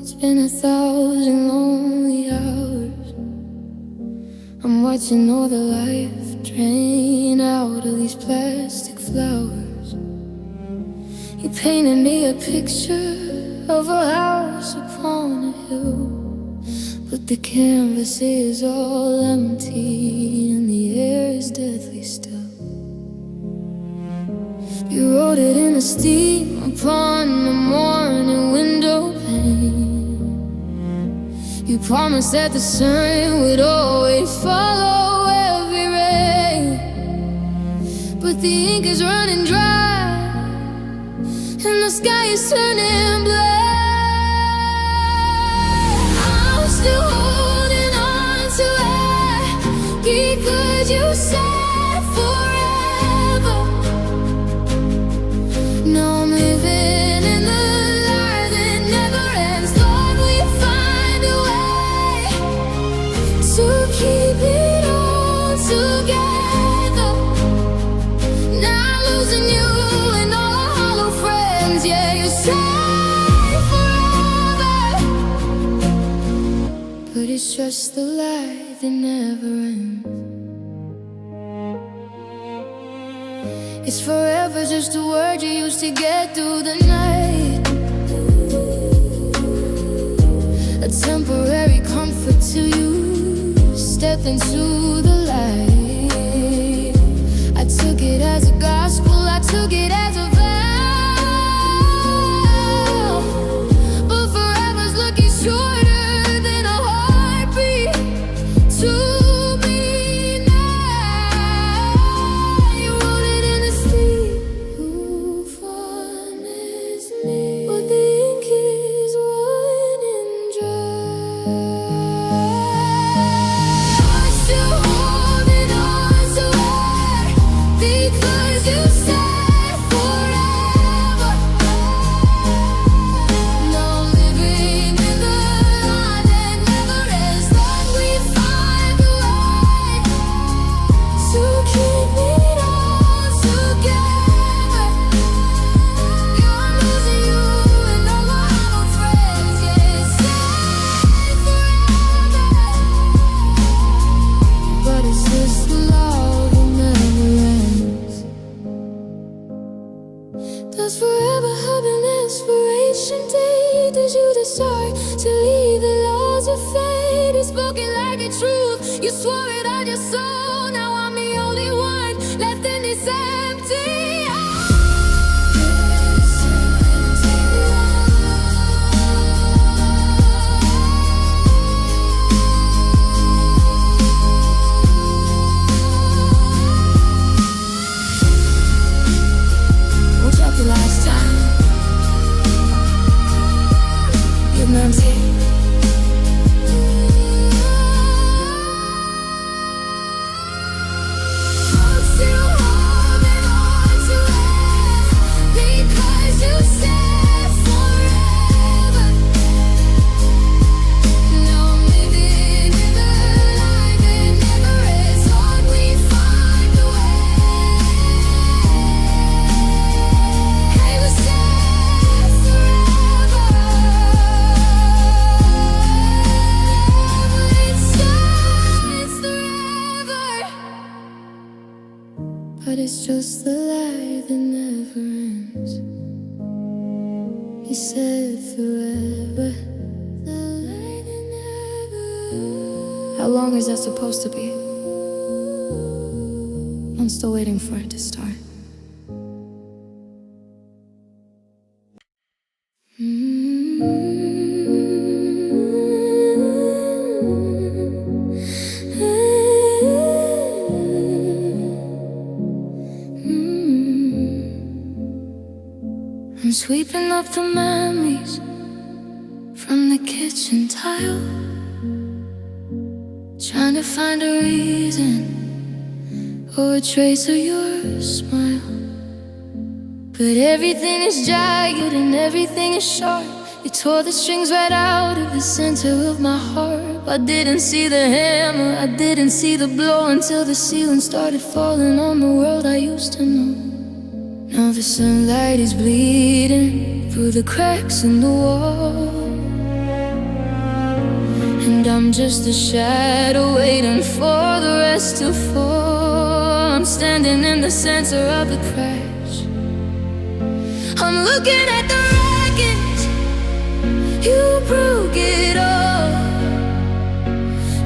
It's been 1,000 lonely hours. I'm watching all the life drain out of these plastic flowers. You painted me a picture of a house upon a hill, but the canvas is all empty and the air is deathly still. You wrote it in a steam upon the morning window pane. You promised that the sun would always follow every rain, but the ink is running dry and the sky is turning black. I'm still holding on to it because you said forever. Now I'm living in the lie that never ends. Thought we'd find a way to keep it all together. Now losing you and all our hollow friends. Yeah, you say forever, but it's just the lie that never ends. It's forever just a word you used to get through the night, a temporary comfort till you step into the light. I took it as a gospel, I took it as a vow, but forever's looking shorter than a heartbeat to me now. You wrote it in a sleep, you promised me, but the ink is running dry. I'm still holding on to it because you said forever. Now I'm living in the lie that never ends. Thought we'd find a way to keep it all together. Yeah, I'm losing you and all my hollow friends. Yeah, it's safe forever, but it's just the love that never ends. Does forever have an expiration date? Did you decide to leave the laws of fate? It's spoken like a truth, you swore it on your soul. Now I'm the only one left in this empty house. We'll check the last time. You're empty. I'm still holding on to it because you said forever. Now I'm living in the lie that never ends. Thought we'd find a way. Hey, we said forever, but it's just the lie that never ends. He said forever, the lie that never ends. How long is that supposed to be? I'm still waiting for it to start. I'm sweeping up the memories from the kitchen tile, trying to find a reason or a trace of your smile. But everything is jagged and everything is sharp. You tore the strings right out of the center of my heart. I didn't see the hammer, I didn't see the blow, until the ceiling started falling on the world I used to know. Now the sunlight is bleeding through the cracks in the wall. And I'm just a shadow waiting for the rest to fall. I'm standing in the center of the crash. I'm looking at the wreckage. You broke it all,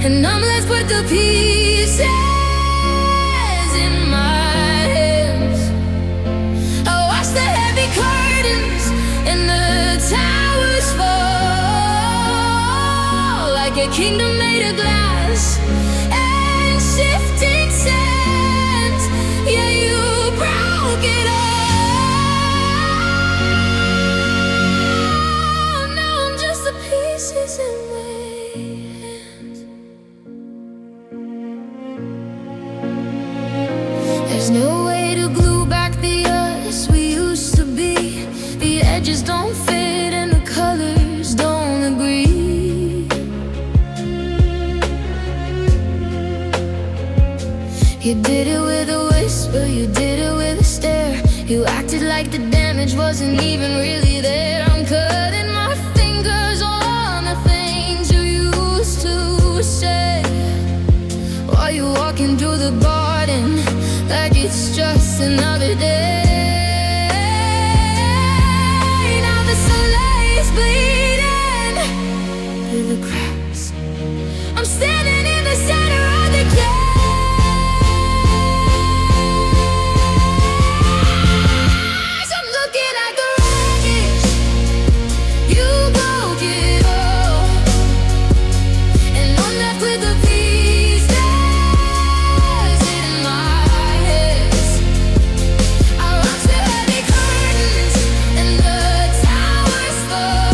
and I'm left with the pieces in my hands. I watch the heavy curtains and the towers fall, like a kingdom made of glass and shifting sands. Yeah, you broke it all. Now I'm just the pieces in my hands. There's no way to glue back the us we used to be. The edges don't fit and the colors don't agree. You did it with a whisper, you did it with a stare. You acted like the damage wasn't even really there. I'm cutting my fingers on the things you used to say, while you're walking through the garden like it's just another day. Now the sunlight's bleeding through the cracks. I'm standing in the center of the cage. I'm looking at the wreckage. You broke it all, and I'm left with the pieces in my hands. I watch the heavy curtains and the towers fall,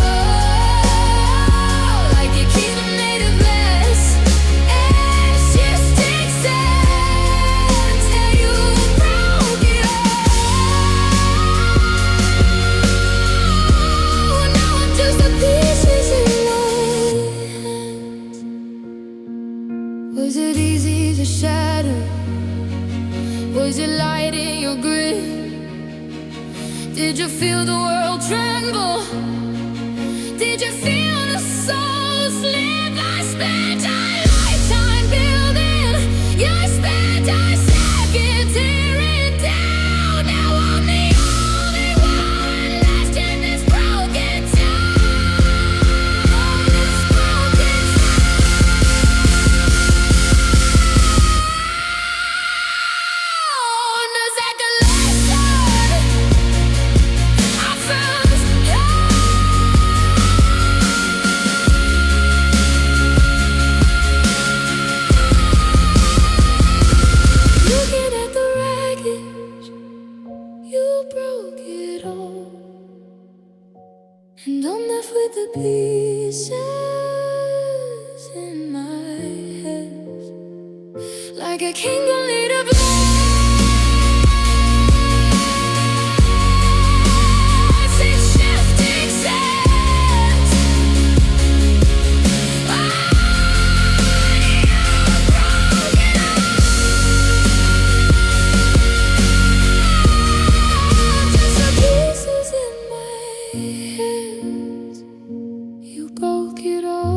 like a kingdom made of glass and shifting sands. Yeah, you broke it all. Now I'm just the pieces in my hands. Was it easy to shatter? Was it light in your grip? Did you feel the world tremble? Did you feel the soul slip? I spent a lifetime building. You spent a second tearing down. Now I'm the only one left in this broken town. This broken town. As I collected, I found this looking at the wreckage. You broke it all, and I'm left with the pieces in my head, like a kingdom made of glass and shifting sands. Oh, you broke it all. Just the pieces in my hands. You broke it all.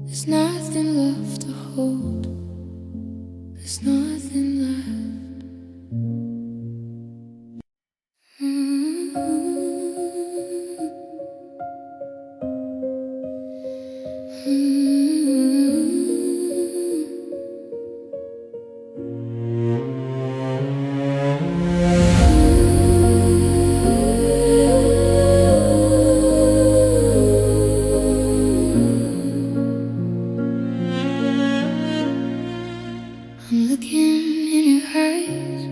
There's nothing left to hold. There's nothing left. I'm looking in your eyes,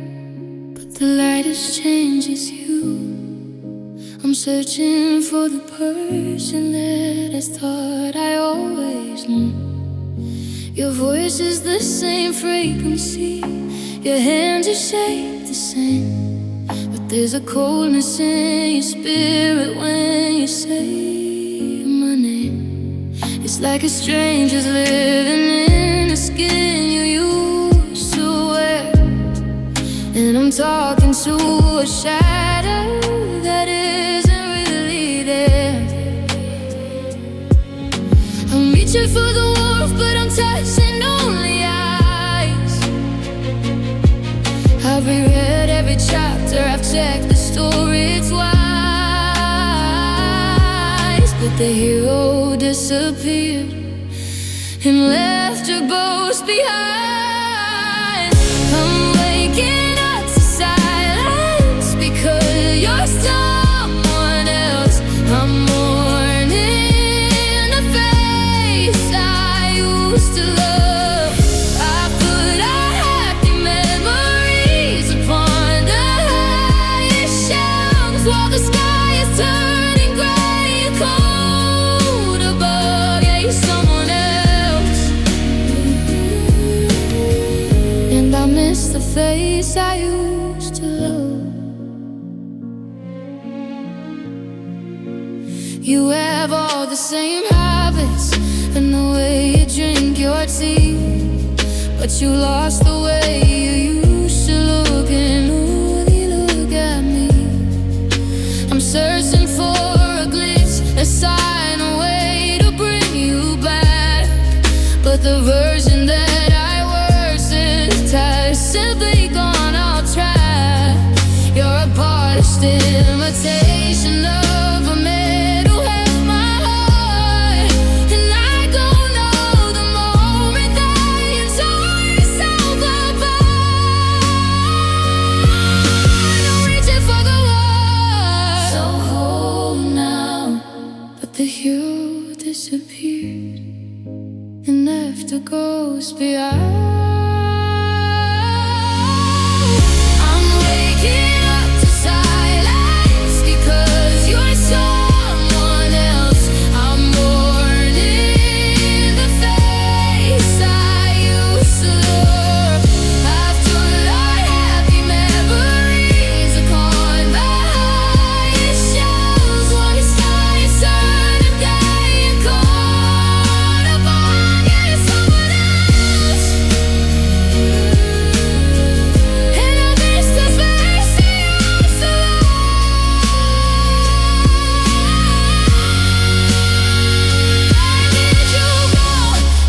but the light has changed, it's you. I'm searching for the person that I thought I always knew. Your voice is the same frequency, your hands are shaped the same, but there's a coldness in your spirit when you say my name. It's like a stranger's living in the skin you used to wear, and I'm talking to a shadow that isn't really there. the hero disappeared and left your ghost behind. I'm waking up to silence because you're someone else. I'm mourning the face I used to love. I put our happy memories upon the highest shelves while the sky is turning gray and cold above. Yeah, you're someone else, and I miss the face I used to love. You have all the same habits and the way you drink your tea, but you lost the way you used to look and only look at me. I'm searching for a glitch, a sign, a way to bring you back, but the version that I worshiped has simply gone off track. You're a polished imitation of a man who has my heart, and I don't know the moment that you tore yourself apart. I'm reaching for the wall, so whole now, but the hero disappeared and left a ghost behind. I'm waking up to silence because you're someone else. I'm mourning the face I used to love. I've put our happy memories upon the highest shelves while the sky is turning gray and cold above. Yeah, you're someone else, and I miss the face I used to love. Did you go?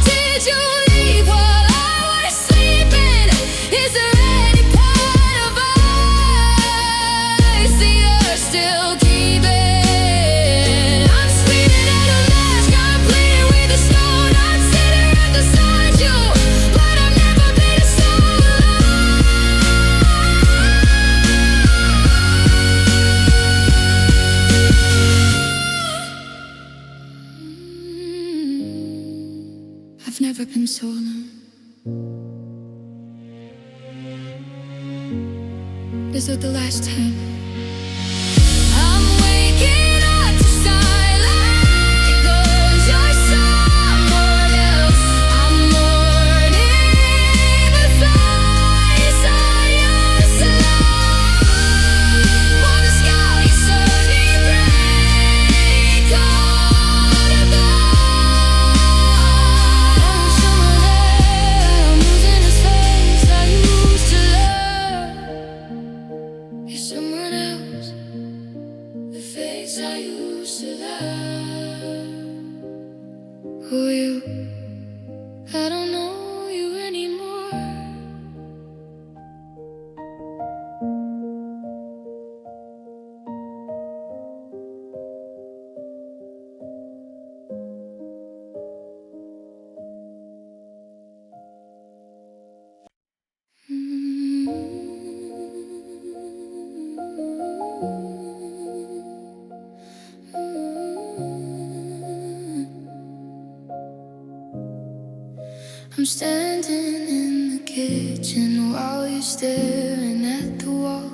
Did you leave while I was sleeping? Is there any part of us that you're still keeping? I'm screaming at a mask, I'm pleading with a stone. I'm sitting right beside you, but I've never been so alone. I've never been so alone. Is it the last time? I'm waking up to silence because you're someone else. I'm mourning the face I used to love while the sky is turning gray, cold above. I'm someone else, I'm losing this face I used to love. You're someone else, the face I used to love. Who you? I don't know you anymore. I'm standing in the kitchen while you're staring at the wall.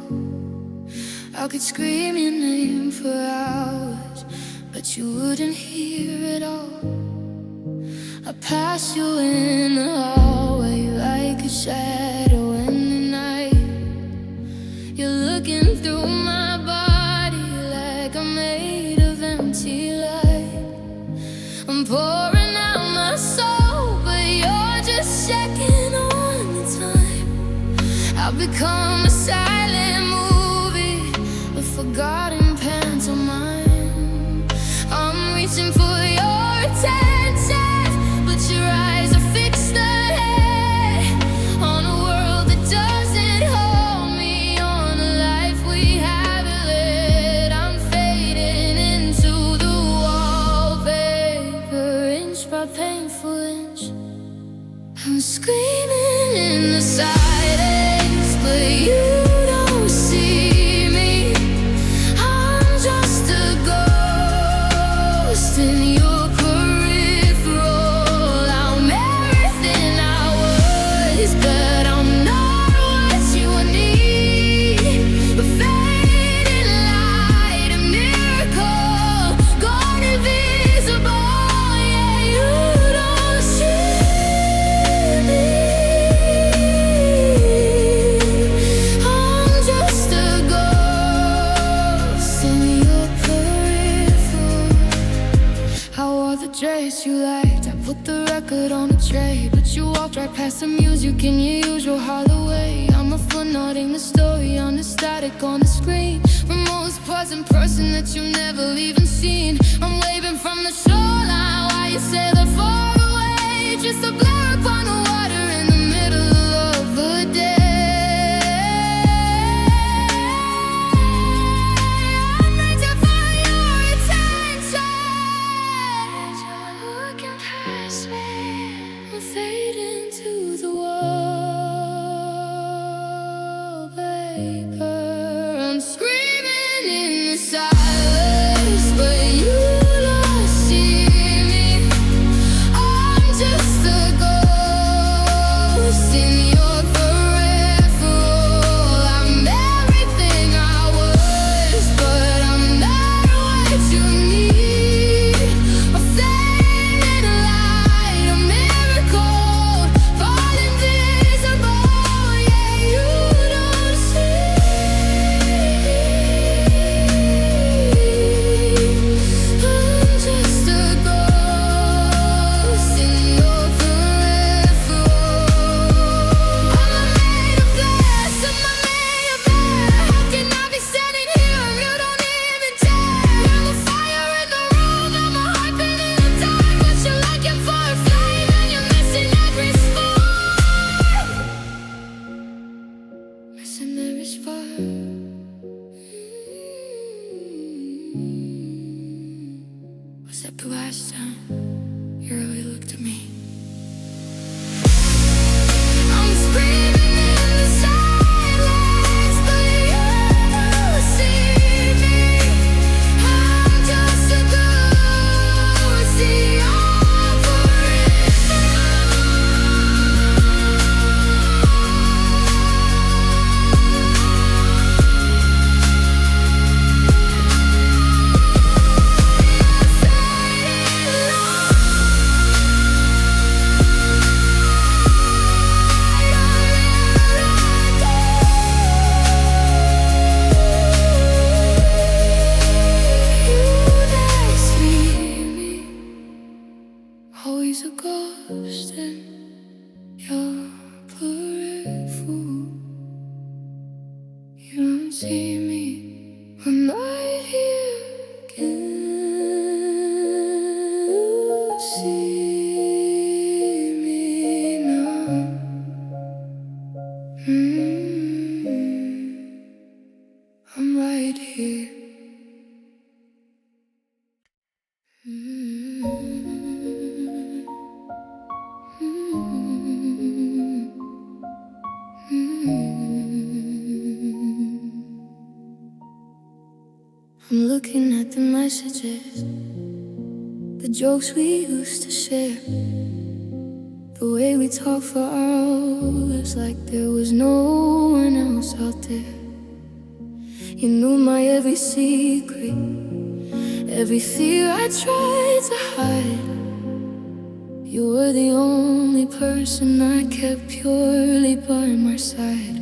I could scream your name for hours, but you wouldn't hear it all. I pass you in the hallway like a shadow in the night. You're looking through my body like I'm made of empty light. I'm pouring out my soul, but you're just checking on the time. I've become a silent movie, a forgotten pantomime. I'm reaching for your attention, but your eyes are fixed ahead on a world that doesn't hold me, on a life we haven't led. I'm fading into the wall guess you liked. I put the record on a tray, but you walked right past the music in your usual hollow way. I'm a footnoting the story on the static on the screen. Remote parts in person that you've never even seen. I'm waving from the shoreline while you sail far away. Just a blur upon the water in the middle of a day. Was that the last time you really looked at me? I'm screaming in the silence, but you don't see me. I'm just a ghost, always a ghost in your peripheral. You don't see me, I'm right here. Can you see me now? I'm right here. I'm looking at the messages, the jokes we used to share, the way we talked for hours like there was no one else out there. You knew my every secret, every fear I tried to hide. You were the only person I kept purely by my side.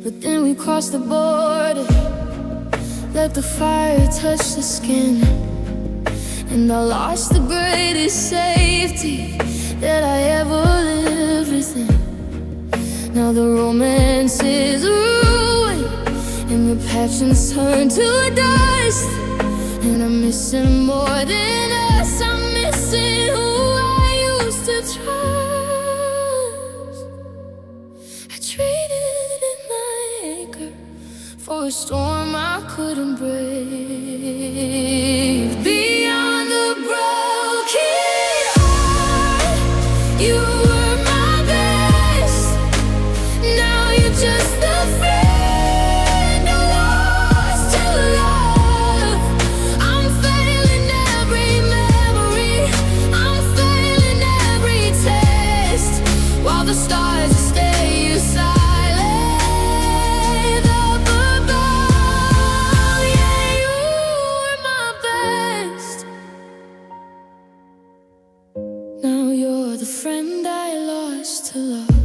But then we crossed the border, let the fire touch the skin, and I lost the greatest safety that I ever lived within. Now the romance is ruined, and the passion's turned to dust, and I'm missing more than us. I'm missing who I used to trust. I traded in my anchor for a storm I couldn't brave. Beyond the broken heart, you were my best. Now you're just a friend I lost to love. I'm failing every memory, I'm failing every test, while the stars stay aside. The friend I lost to love.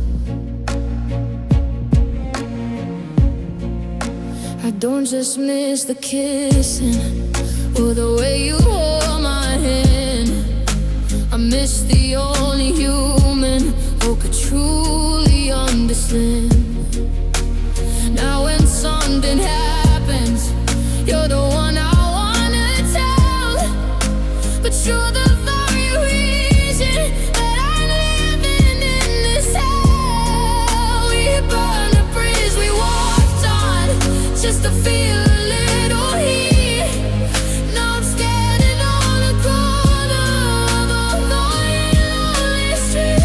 I don't just miss the kissing or the way you hold my hand. miss the only human who could truly understand. Now when something happens, you're the one I wanna tell, but you're the very reason that I'm living in this hell. We burned the bridge we walked on just to feel a little heat. Now I'm standing on the corner of a lonely street.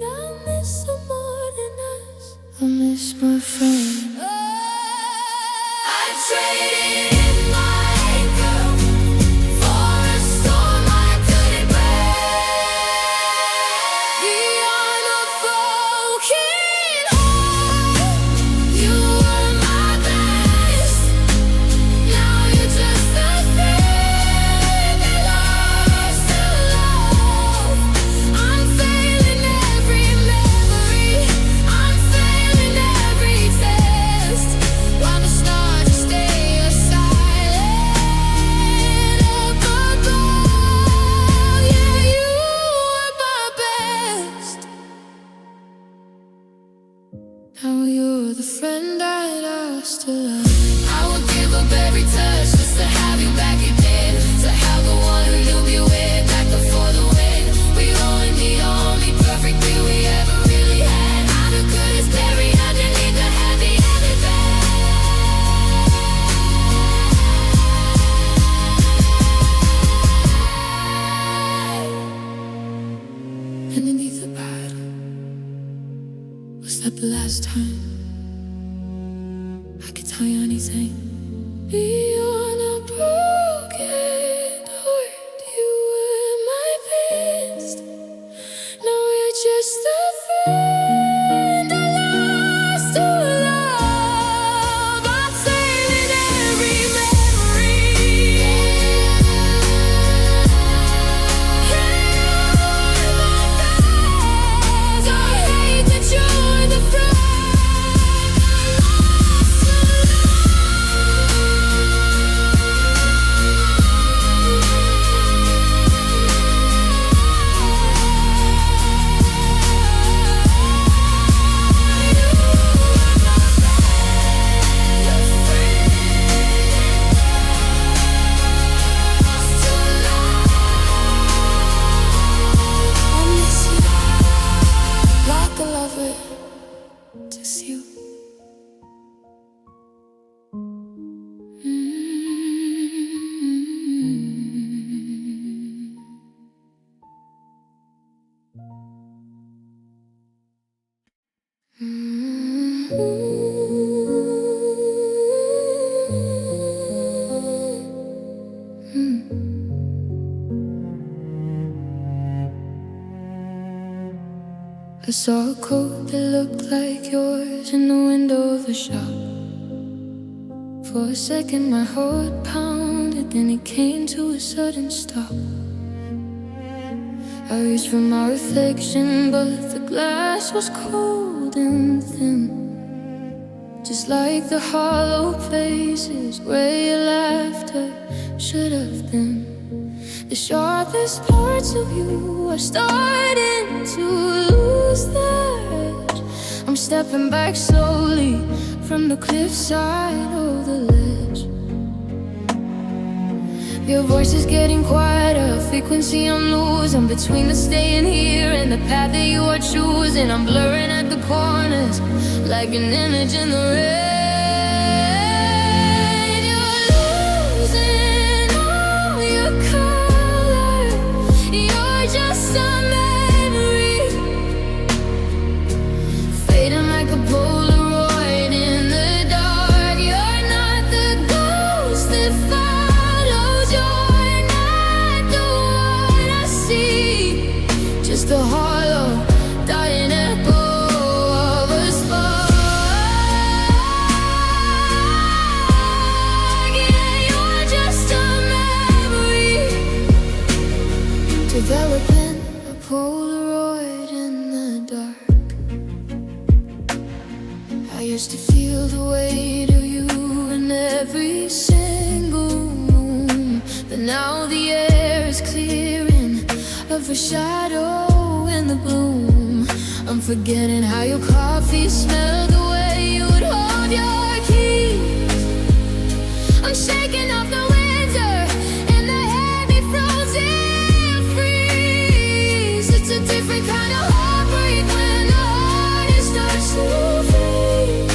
I miss some more than us. I miss my friend. I traded in my girl for a storm I couldn't break. Beyond a broken heart, you were my best. Now you're just a friend that lost to love. I'm failing every memory, I'm failing every test. Why must I just stay silent up above? Yeah, you were my best. Now you're the friend I'd asked to love. I would give up every touch just to have you back again, to have the one who knew me way back before the wind. We only need the only perfect thing we ever really had. How the good is buried underneath the heavy bed. Underneath the bed, was that the last time I could tell you anything? Beyond a broken heart, you were my best. Now you're just a friend I lost to love. I'm saving every memory. I hate that you're the friend I lost to I miss you like a lover, just you. I saw a coat that looked like yours in the window of the shop. For a second my heart pounded, then it came to a sudden stop. I reached for my reflection, but the glass was cold and thin, just like the hollow places where your laughter should have been. The sharpest parts of you are starting to lose their edge. I'm stepping back slowly from the cliffside of the ledge. Your voice is getting quieter, frequency I'm losing between the staying here and the path that you are choosing. I'm blurring at the corners like an image in the rain. You're losing all your color, you're just a memory, fading like a Polaroid in the dark. You're not the ghost that follows, you're not the one I see, just a hollow, dying echo of a spark. Yeah, you're just a memory, developing a Polaroid in the dark. I used to feel the weight of you in every sin. But now the air is clearing of a shadow in the bloom. I'm forgetting how your coffee smelled, the way you would hold your keys. I'm shaking off the winter and the heavy frozen freeze. It's a different kind of heartbreak when the heart it starts to fade,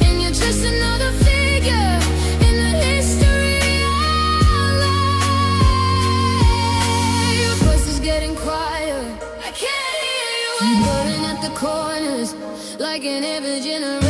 and you're just another figure in the history of life. Your voice is getting quiet, I can't hear you. I'm burning at the corners like an image in a red.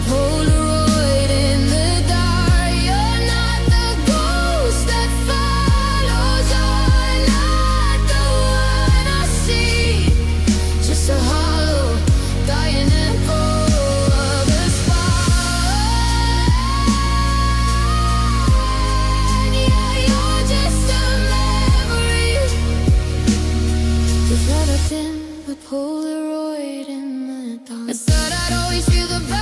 Polaroid in the dark, you're not the ghost that follows. I'm not the one I see, just a hollow, dying echo of a spark. Yeah, you're just a memory. Just let us in the Polaroid in the dark. I thought I'd always feel the burn,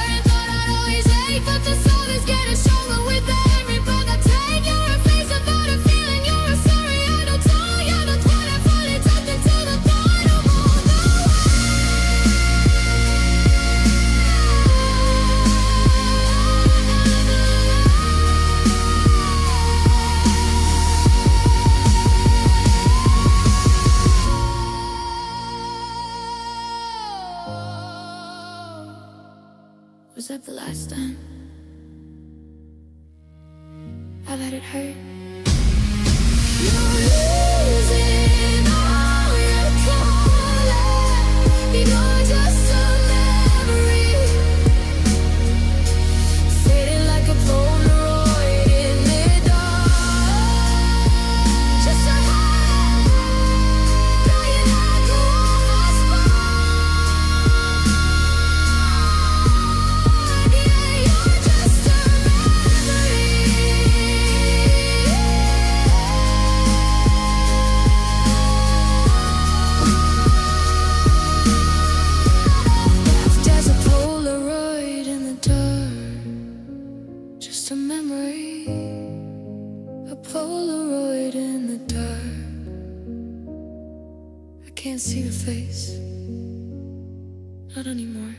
but the soul is getting stronger with every breath I take. You're a face without a feeling, you're a story I don't tell. You're the thread I fully tucked into the bottom of the Was that the last time I let it hurt? You're losing all your color, you're just a memory, fading like a Polaroid in the dark. Just a heart, dying echo of a spark. A memory, a Polaroid in the dark. I can't see your face, not anymore.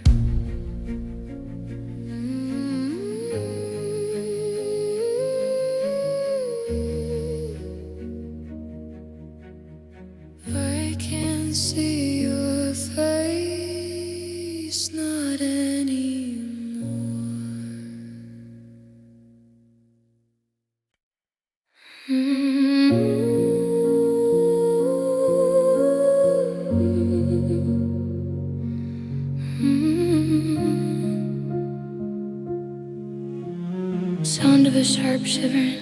I can't see your face, not anymore. Sound of a sharp shivering.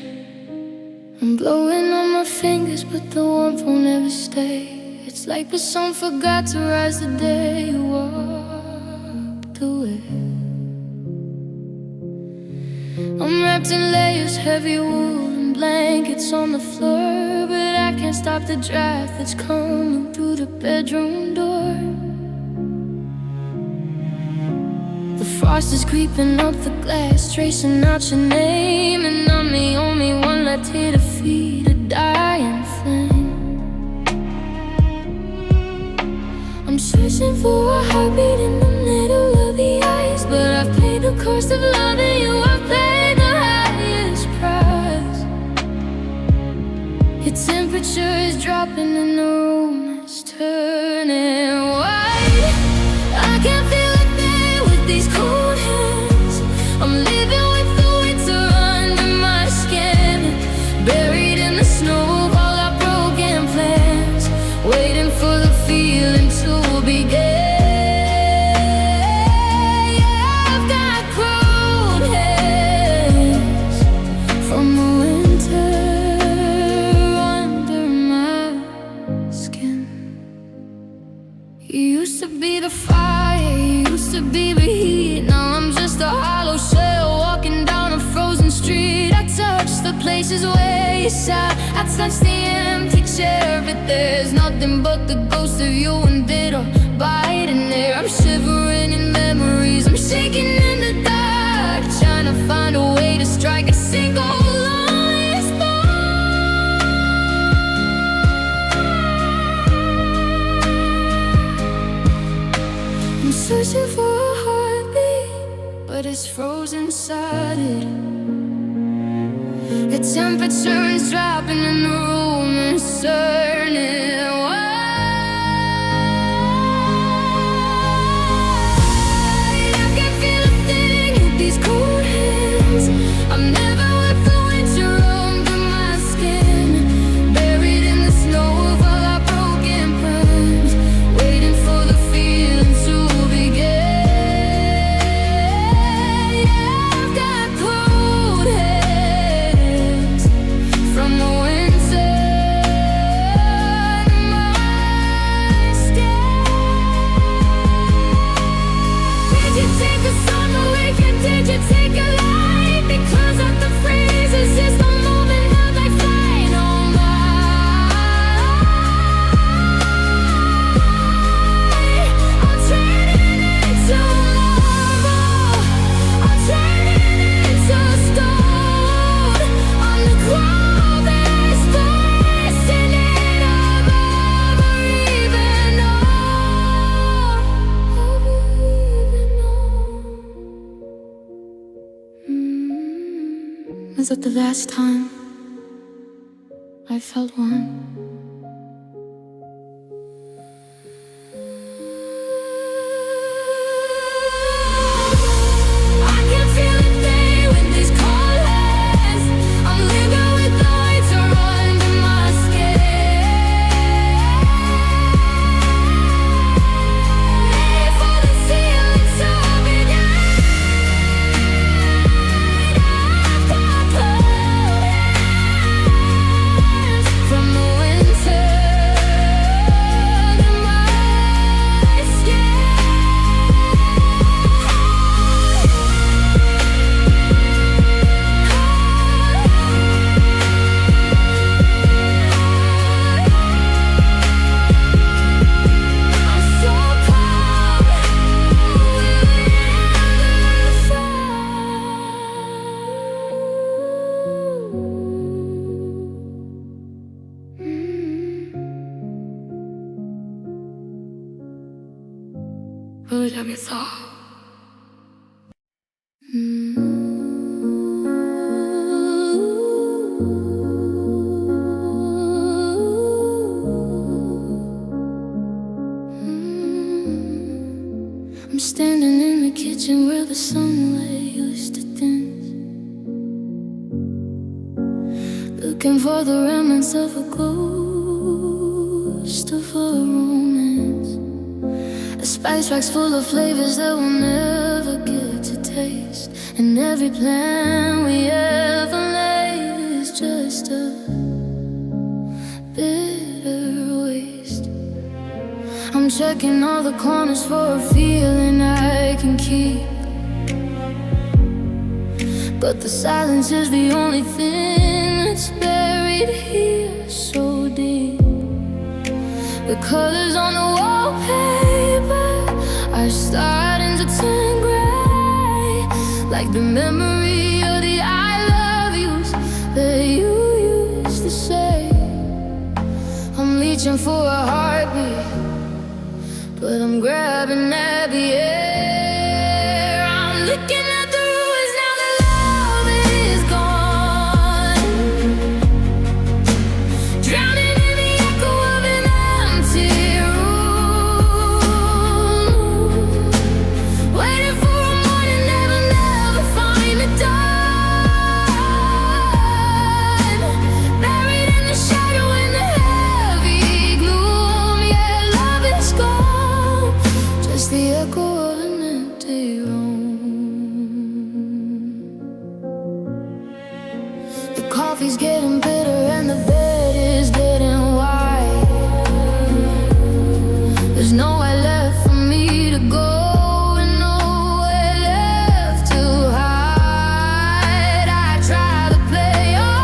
I'm blowing on my fingers, but the warmth won't ever stay. It's like the sun forgot to rise the day you walked away. I'm wrapped in layers, heavy wool and blankets on the floor, but I can't stop the draft that's coming through the bedroom door. The frost is creeping up the glass, tracing out your name, and I'm the only one left here to feed a dying flame. I'm searching for a heartbeat in the middle of the ice, but I've paid the cost of loving you. I've paid the highest price. Your temperature is dropping and the room is turning white. I can feel it there with these cold hands. I'm living with the winter under my skin, buried in the snow of all our broken plans, waiting for the feeling to begin. You used to be the fire, you used to be the heat. Now I'm just a hollow shell walking down a frozen street. I touch touch the places where you sat. I touch the empty chair, but there's nothing but the ghost of you and bitter biting there. I'm shivering in memories, I'm shaking in the dark, trying to find a way to strike a single line spark. I'm searching for a heartbeat, but it's frozen inside it. The temperature is dropping and the room is turning white. I can feel a thing in these cold hands. I'm never with the winter under my skin, buried in the snow of all our broken plans, waiting for the feeling to begin. Yeah, I've got cold hands from the winter in my skin. Did you take a song away? Did you take a light? Because of the freezes is the moment of like flying on by. I'm turning into marble, I'm turning into stone. On the ground there's space in it above or even Was it the last time I felt one? I can feel it there with these cold hands. I'm living with the winter under my skin. Waiting for the ceiling to begin. I've got cold hands from the winter in my skin. I'm so cold, Really have you thought? I'm standing in the kitchen where the sunlight used to dance, looking for the remnants of a ghost of a romance. A spice box full of flavors that we'll never get to taste, and every plan we ever laid is just a bitter waste. I'm checking all the corners for a feeling I can keep, but the silence is the only thing that's buried here so deep. The colors on the wallpaper are starting to turn gray, like the memory of the I love yous that you used to say. I'm reaching for a heartbeat, but I'm grabbing at the air. I'm looking at the ruins now that love is gone, drowning in the echo of an empty room, waiting for a morning that will never find the dawn, buried in the shadow and the heavy gloom. Yeah, love is gone, just the echo of an empty room. The coffee's getting bitter and the bed is getting wide. There's nowhere left for me to go and nowhere left to hide. I try to play your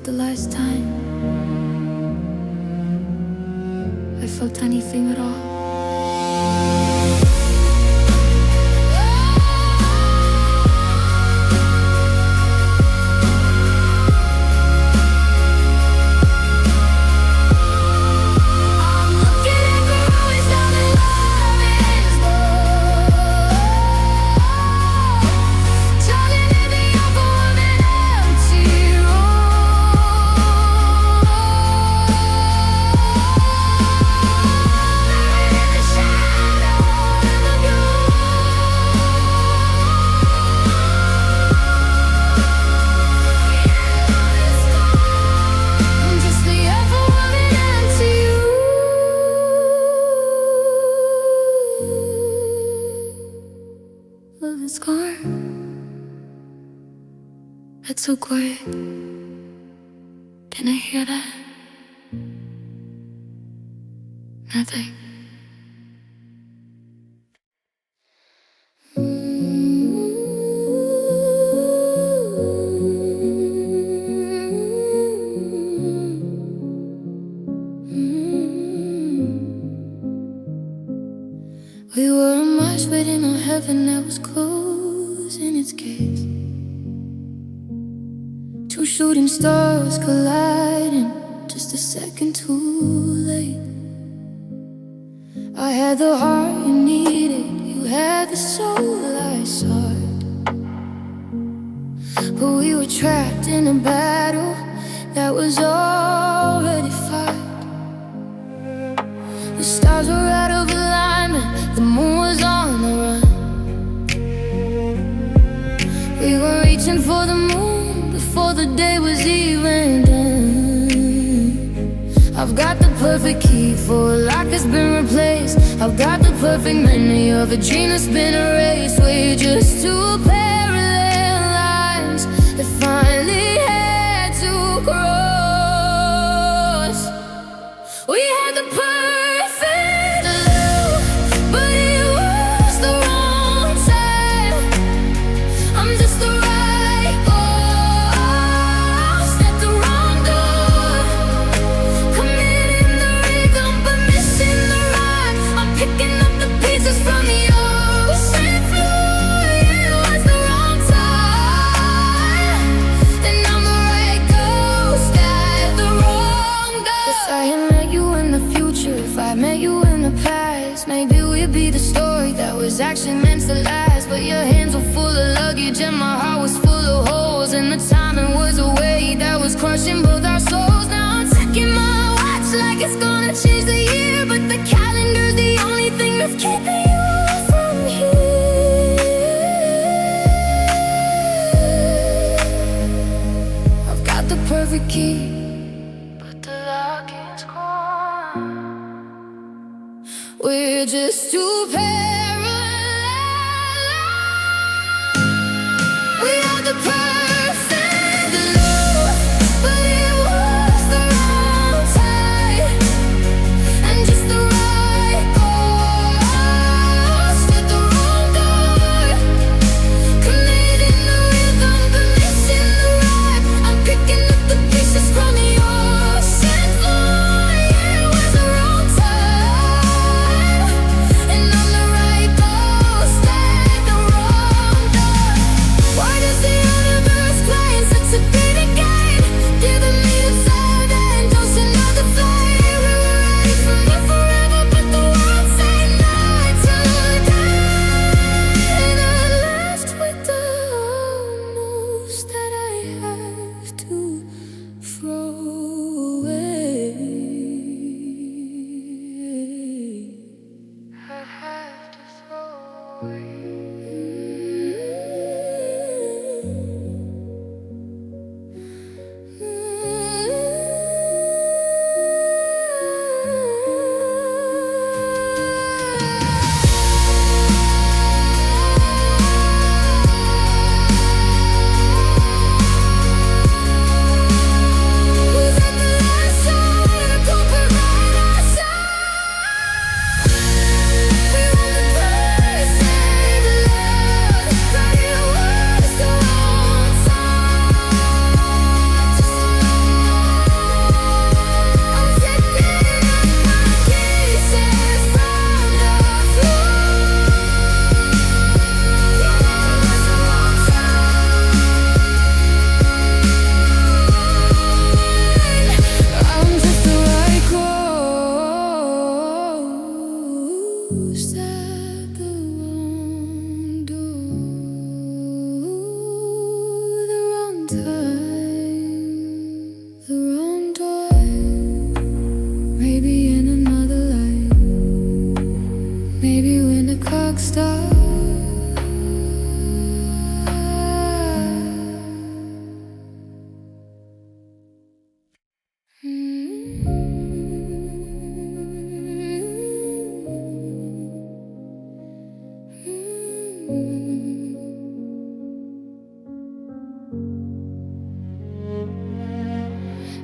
felt the last time I felt anything at all. Love is gone. That's so quiet. Can I hear that? Nothing. We were a march waiting on heaven that was closing its gates. Two shooting stars colliding just a second too late. I had the heart you needed, you had the soul I sought. But we were trapped in a battle that was already fought. The stars were out of alignment, the moon was on the run. We were reaching for the moon before the day was even done. I've got the perfect key for a lock that's been replaced. I've got the perfect memory of a dream that's been erased. We're just two parallel lines that finally had to cross. We had the perfect love, but it was the wrong time. I'm just the right boy, stepped the wrong door, committing the rhythm but missing the rhyme. I'm picking up the pieces from the ocean floor. It was the wrong time, and I'm the right ghost at the wrong door. If I had met you in the future, if I met you in the past, maybe we'd be the story that was actually meant to last. But your hands were full of luggage and my heart was full of holes, and the timing was a weight that was crushing both our souls. Now I'm checking my watch like it's gonna change the year, but the calendar's the only thing that's keeping you from here. I've got the perfect key, but the lock is gone. We're just two parallel. We have the perfect love, but it was the wrong time, and just the right course at the wrong door, committing the rhythm but missing the rhyme. I'm picking up the pieces from the ocean floor. It was the wrong time, and I'm the right ghost at the wrong door. Why does the universe play in such a pretty game, giving me the sign and just another flight? We were ready for me forever, but the world said not today. And I'm left with the almost that I have to throw away. I have to throw away. Was at the last sign, a culprit right outside. We were the perfect love.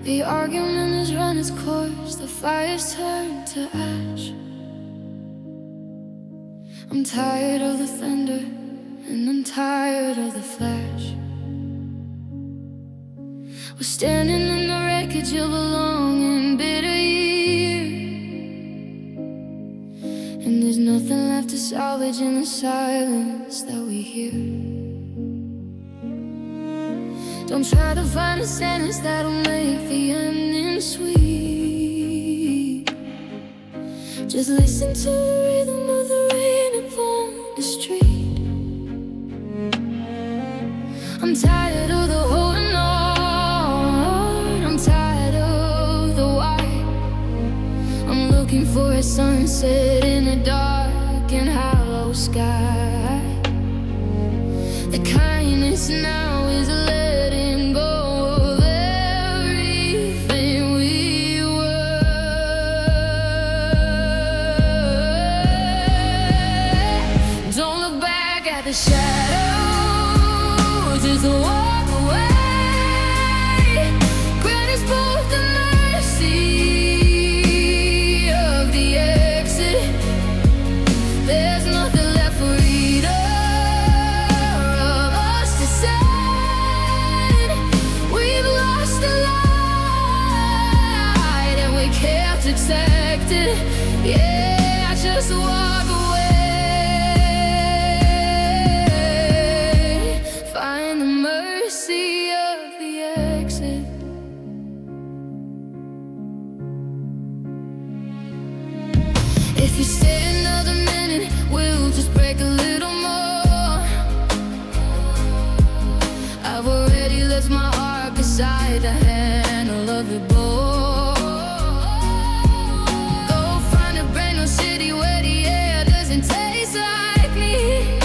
The argument has run its course, the fire's turned to ash. I'm tired of the thunder, and I'm tired of the flash. We're standing in the wreckage of a long and bitter year, and there's nothing left to salvage in the silence that we hear. Don't try to find a sentence that'll make the ending sweet. Just listen to the rhythm of the rain upon the street. I'm tired of the holding on, I'm tired of the why. I'm looking for a sunset in a dark and hollow sky. The kindness now is letting go of everything we were. Don't look back at the shadows, just walk away. Grant us both the mercy of the exit. There's nothing left for either of us to send. We've lost the light and we can't protect it. Yeah, just walk away. Find the mercy of the exit. If you stay another minute, we'll just break a little more. I've already left my heart beside the handle of your boat. Go find a brand new city where the air doesn't taste like me,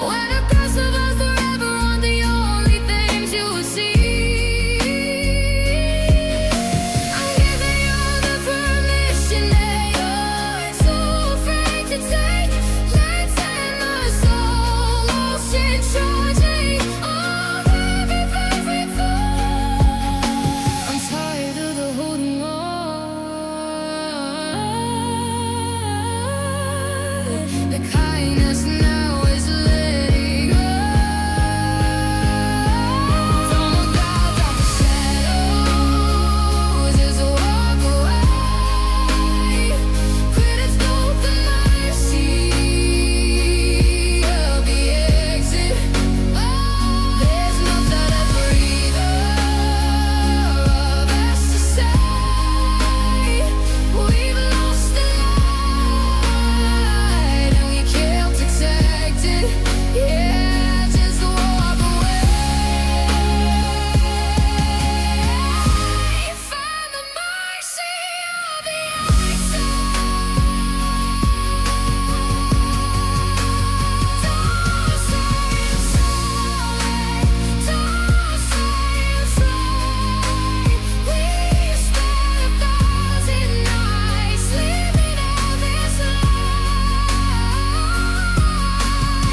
where the curse of us forever aren't the only things you will see. I'm giving you the permission that you're too afraid to take. Let's end my soul ocean tragedy of every fall. I'm tired of the holding on. The kindness now is letting go. Don't look out of the shadows, just walk away. Critics both the mercy of the exit. There's nothing left for either of us to say. We've lost the light and we can't protect it. Yeah, just walk away. Find the mercy of the exit. Don't say you're sorry, don't say you're sorry. We spent 1,000 nights living out this lie.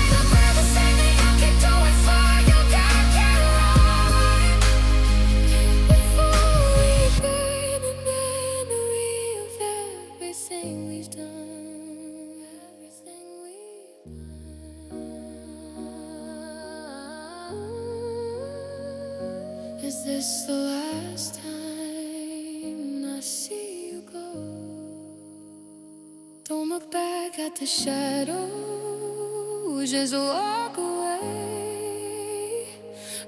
The brother say that you can do it for you, God can run. Before we burn a memory of everything we've done, everything we've done. Is this the last time I see you go? Don't look back at the shadows, just walk away.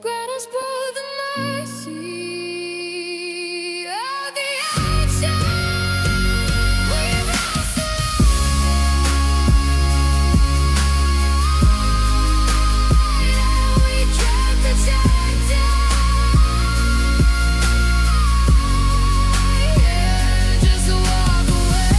Grant us both the mercy of the exit. We've lost the light and we can't protect it. Yeah, just walk away.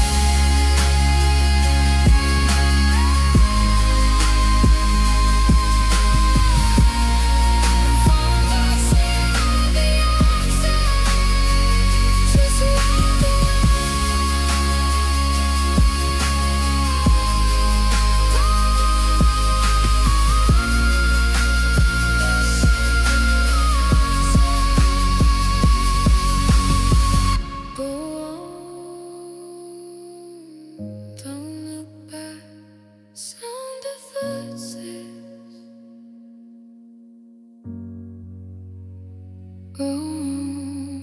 Oh,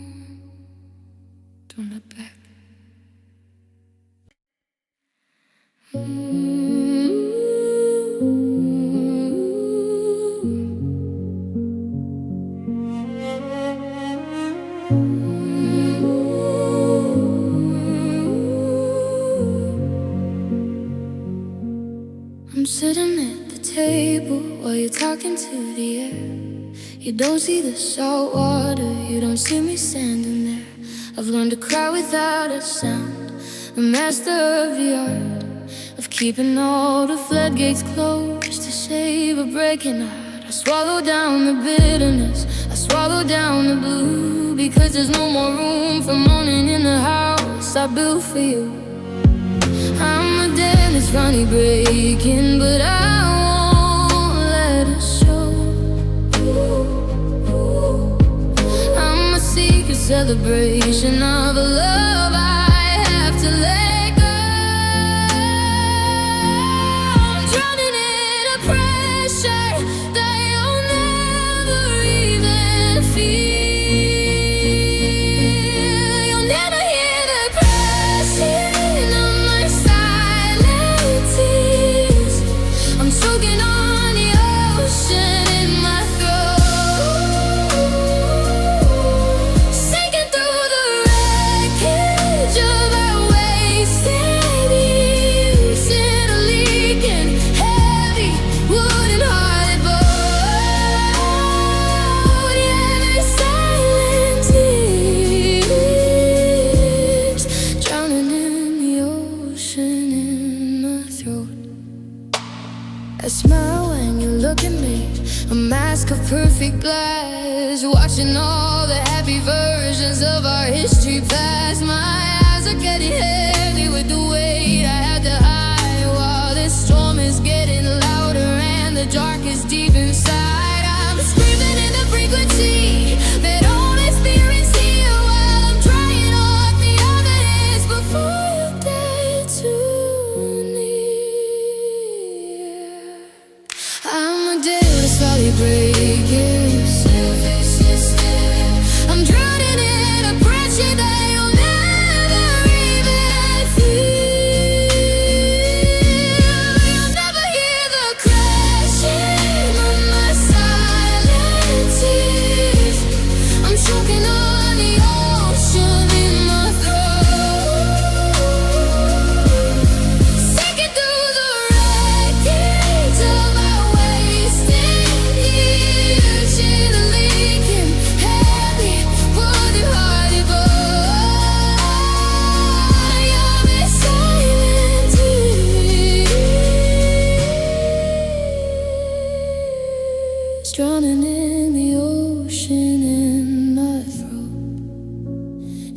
don't look back. I'm sitting at the table while you're talking to the air. You don't see the salt water, you don't see me standing there. I've learned to cry without a sound, a master of the art of keeping all the floodgates closed to save a breaking heart. I swallow down the bitterness, I swallow down the blue, because there's no more room for mourning in the house I built for you. I'm a dam that's finally breaking, but I won't let it show. I'm a secret celebration of a love I have to let go. I'm drowning in a pressure that you'll never even feel. You'll never hear the pressing of my silent tears. I'm choking on the ocean in my throat, sinking through the wreckage of our wasted years in a leaking, heavy, wooden-hearted boat. Yeah, they're silent tears, drowning in the ocean in my throat. I smile when you look at me, a mask of perfect glass, watching all the happy versions of our history pass. My eyes are getting heavy with the weight I had to hide, while this storm is getting louder and the dark is deep inside. I'm screaming in the frequency that all experience here, while I'm drying off the evidence before you get too near. I'm a dead that's slowly breaking. I'm drowning in a pressure that you'll never even feel. You'll never hear the crashing of my silent tears. I'm choking on the ocean in my throat, sinking through the wreckage of our wasted years in a leaking, heavy, wooden-hearted boat. You're my silent tears, drowning in the ocean in my throat.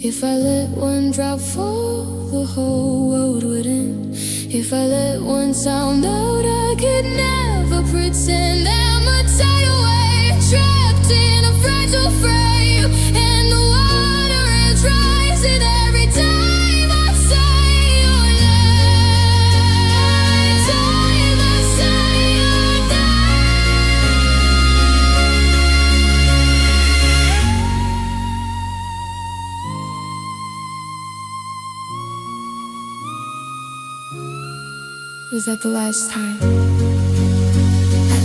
If I let one drop fall, the whole world would end. If I let one sound out, I could never pretend. I'm a tidal wave trapped in a fragile frame, and the water is rising every time I say your name. Time I say your name. Was that the last time I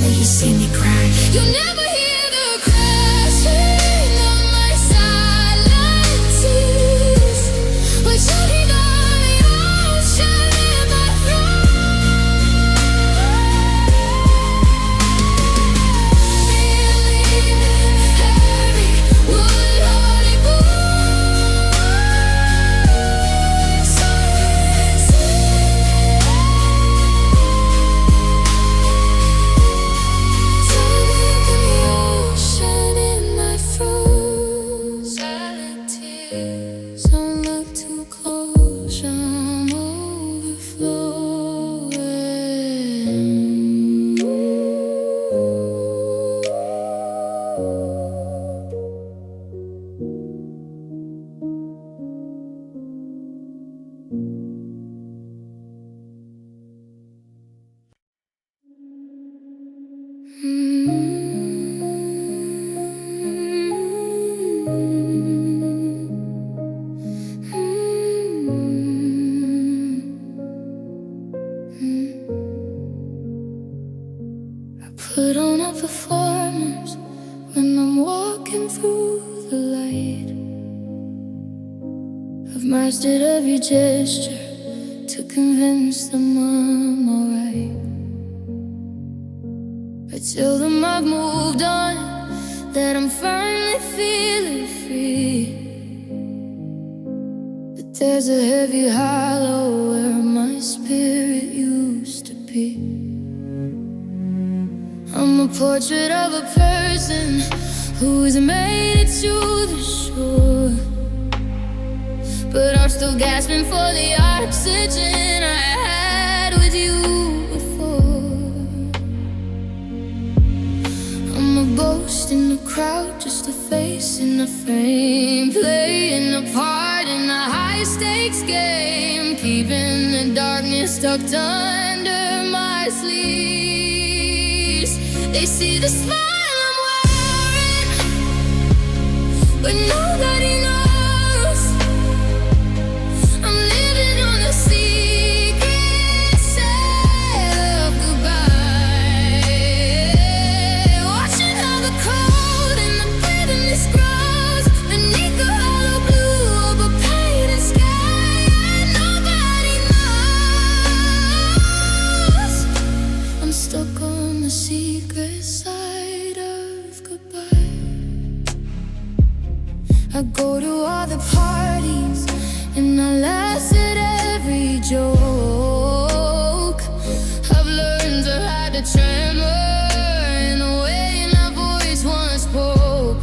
let you see me cry? You'll never hear the crashing of my silent tears, like shooting on the ocean in my throat. Feeling heavy, wood-hearted boat. Silent tears. put on a performance when I'm walking through the light. I've mastered every gesture to convince them I'm alright. But till them I've moved on, that I'm finally feeling free. But there's a heavy hollow where my spirit used to be. I'm a portrait of a person who's made it to the shore, but I'm still gasping for the oxygen I had with you before. I'm a ghost in the crowd, just a face in a frame, playing a part in a high-stakes game, keeping the darkness tucked under my sleeves. They see the smile I'm wearing, but nobody knows I'm living on a secret side of goodbye. Watching how the cold and the bitterness grows beneath the hollow blue of a painted sky. And nobody knows I'm stuck on the secret side of goodbye. I go to all the parties and I laugh at every joke. I've learned to hide the tremor in the way my voice once spoke.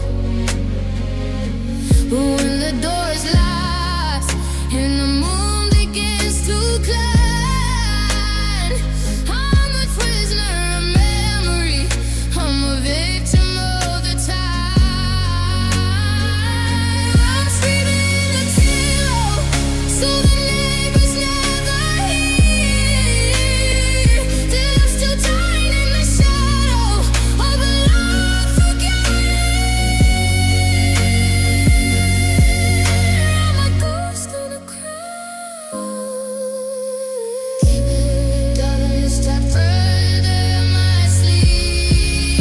But when the door's locked and the moon begins to climb, I'm a prisoner of memory, I'm a victim of the time. I'm screaming in the kilo so the neighbors never hear that I'm still dying in the shadow of a long forgotten. I'm a ghost in a crowd, keeping darkness tucked further in my sleeve.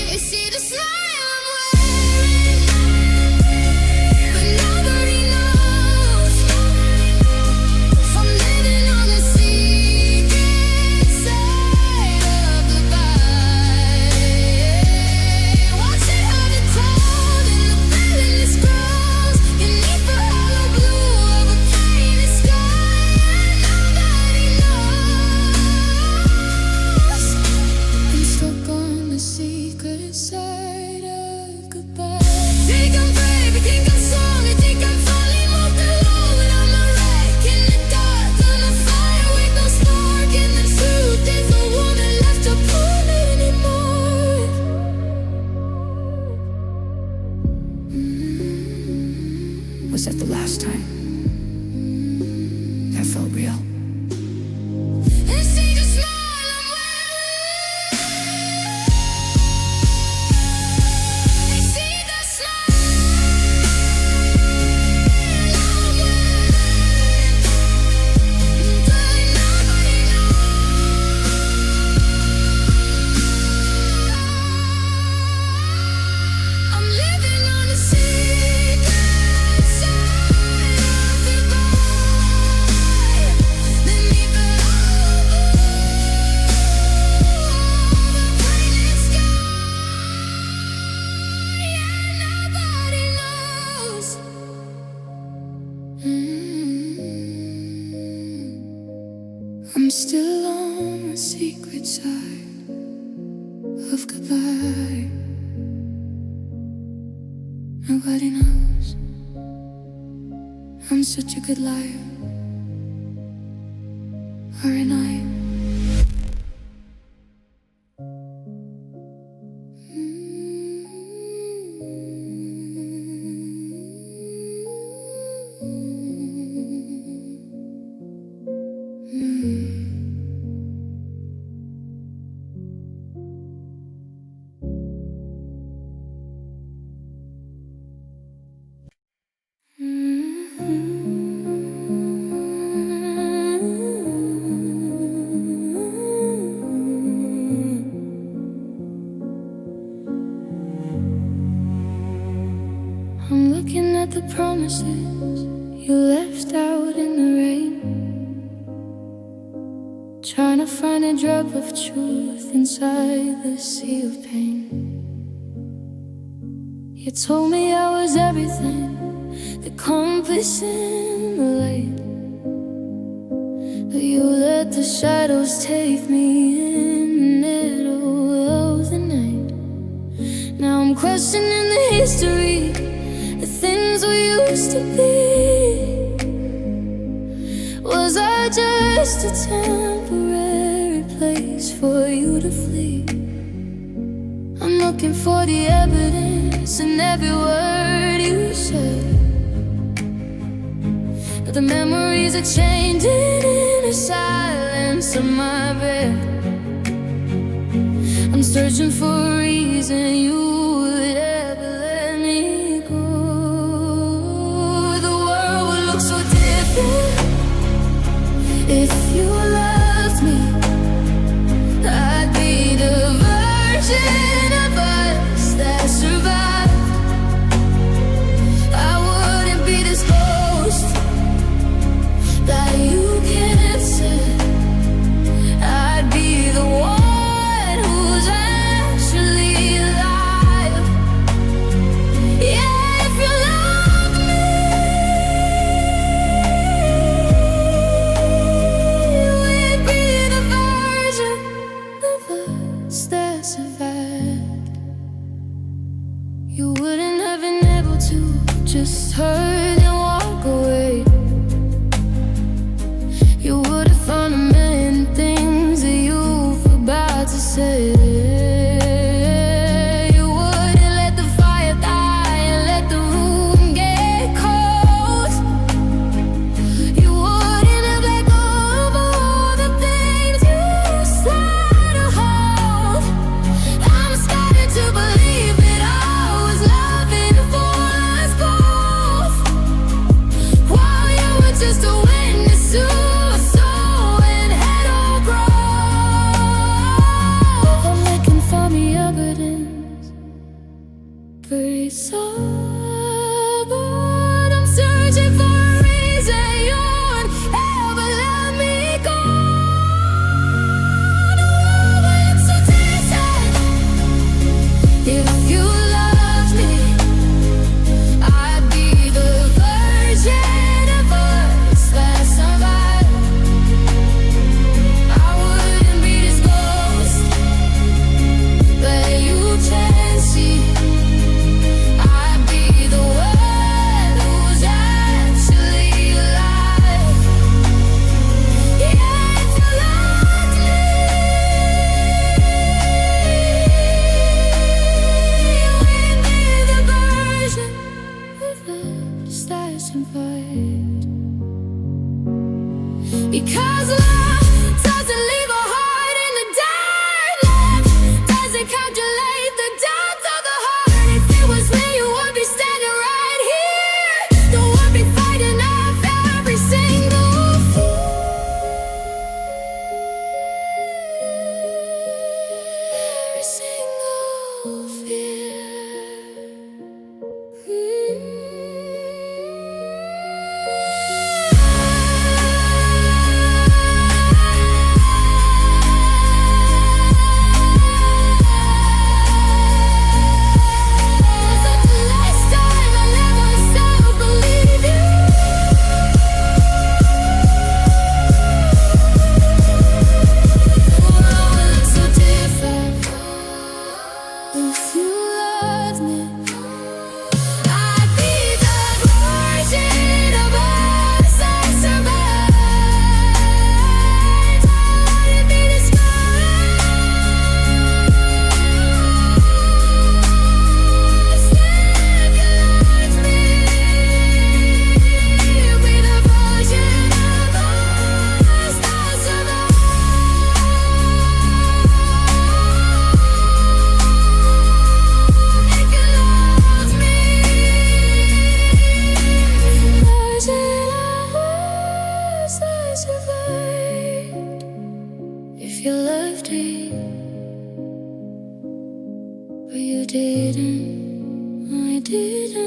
They see the smile I'm wearing, but nobody knows if I'm living on the secret side of goodbye. Watching how the cold and the bitterness grows beneath the hollow blue of a painted sky. Nobody knows I'm stuck on the secret side of goodbye. Think I'm brave, you think I'm strong, you think I'm finally moved along, but I'm a wreck in the dark, on a fire with no spark. And the truth is no one left to pull anymore. Was that the last time? That felt real. And see the smile I'm wearing. They see the smile I'm wearing, but nobody knows I'm living on a secret side of goodbye. Beneath the painted sky, and nobody knows. I'm still on the secret side of goodbye. Nobody knows I'm such a good liar, aren't I? the promises you left out in the rain, trying to find a drop of truth inside the sea of pain. You told me I was everything, the compass in the light, but you let the shadows take me in the middle of the night. Now I'm questioning the history, the things we used to be. Was I just a temporary place for you to flee? I'm looking for the evidence in every word you said, but the memories are changing in the silence of my bed. I'm searching for a reason you would ever let me go. The world would look so different if you loved me. I'd be the version of us that survived. I wouldn't be this ghost that you can't see. I'd be the one who's actually alive. Yeah, if you love me, we'd be the version of us that survived. You wouldn't have been able to just hurt and walk away. You would have found a million things that you forgot to say. You wouldn't let the fire die and let the room get cold. You wouldn't have let go of all the things you tried to hold. I'm starting to believe that I was loving for us both, while you were just a witness to a soul and had all grown. I'm looking for the evidence, but it's all gone. I'm searching for a reason you would ever let me go. The world would look so different if you loved me. I'd be the version of us that survived. I wouldn't be this ghost that you can't see. I'd be the one who's actually alive. Yeah, if you loved me, we'd be the version of us that survived. Because love doesn't leave a heart in the dark. Love doesn't calculate the depth of the heart. If it was me, you would be standing right here. Don't would be fighting off every single fear. Every single fear. Was that the last time I'll ever self-believe you? The world would look so different if you loved me. I'd be the version of us that survived. I wouldn't be this ghost that you loved me. You'd be the version of us that survived. If you loved me, version of us that survived. If you loved me, but you didn't, I didn't.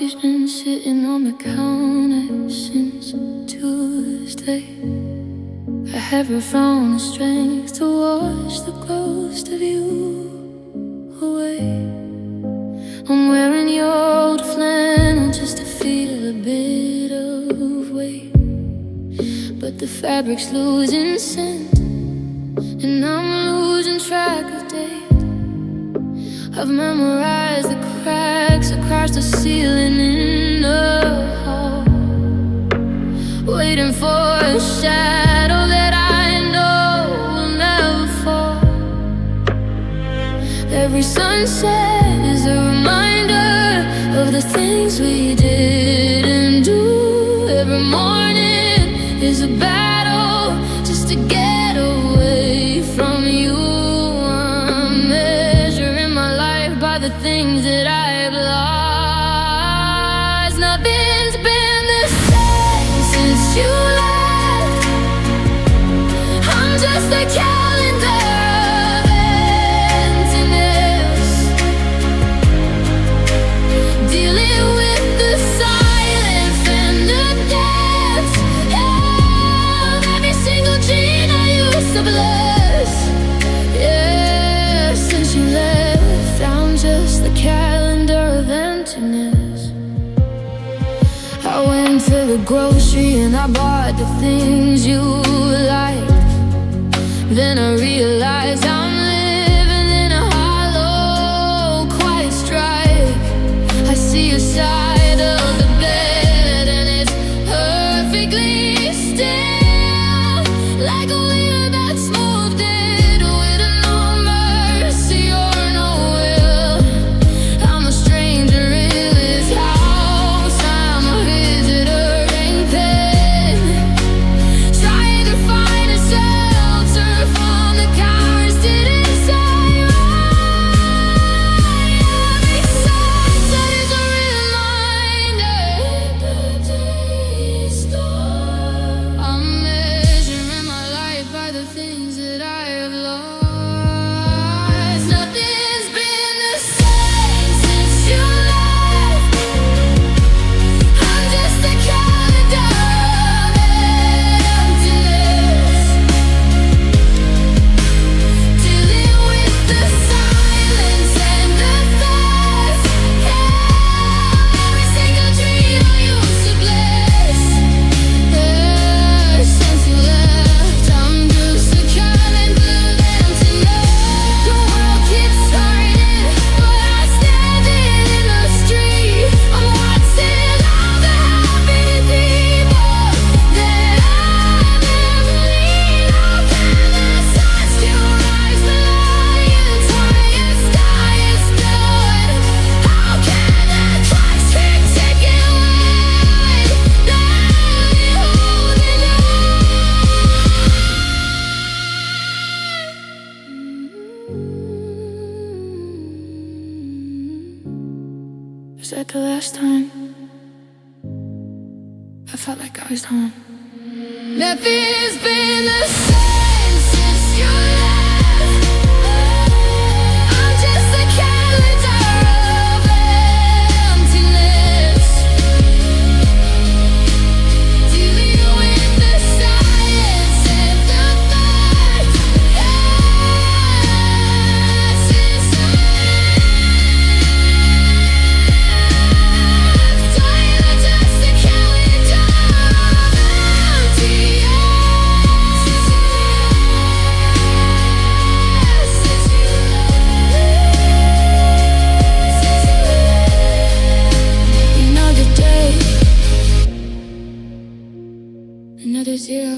always been sitting on the counter since Tuesday. I haven't found the strength to wash the ghost of you away. I'm wearing your old flannel just to feel a bit of weight, but the fabric's losing scent and I'm losing track of date. I've memorized the cracks across the ceiling in the hall, waiting for a shadow that I know will never fall. Every sunset is a reminder of the things we didn't do. Every morning is a battle just to get away from you. I'm measuring my life by the things that I've lost. Nothing's been the same since you left. I'm just a calendar of emptiness, dealing with the silence and the depths of every single dream I used to bless. Yeah, since you left, I'm just the calendar of emptiness. I went to the grocery and I bought the things you liked. Then I realized I'm living in a hollow, quiet strike. I see a side of the bed and it's perfectly still, like a wheel that's moved it with no mercy or no will. I'm a stranger in this house, I'm a visitor in pain, trying to find a shelter from the cowards didn't say right. Every sunset is a reminder the day's gone. I'm measuring my life by the things that I have lost. Nothing's been the same since you left. I'm just a calendar of emptiness, dealing with the silence and the thoughts of every single dream I used to bless. Since you left, I'm just a calendar of emptiness. The world keeps turning, but I stand in the street. I'm watching all the happy people that I never leave. How can the sun still rise below you? Entire sky is done. How can the clocks keep ticking away? Now you're holding on. Was that the last time I felt like I was home? Nothing's been the same since you left. I'm just a calendar of emptiness, dealing with the silence and the thoughts. Since you left, I'm just a calendar of emptiness. Another day, another zero.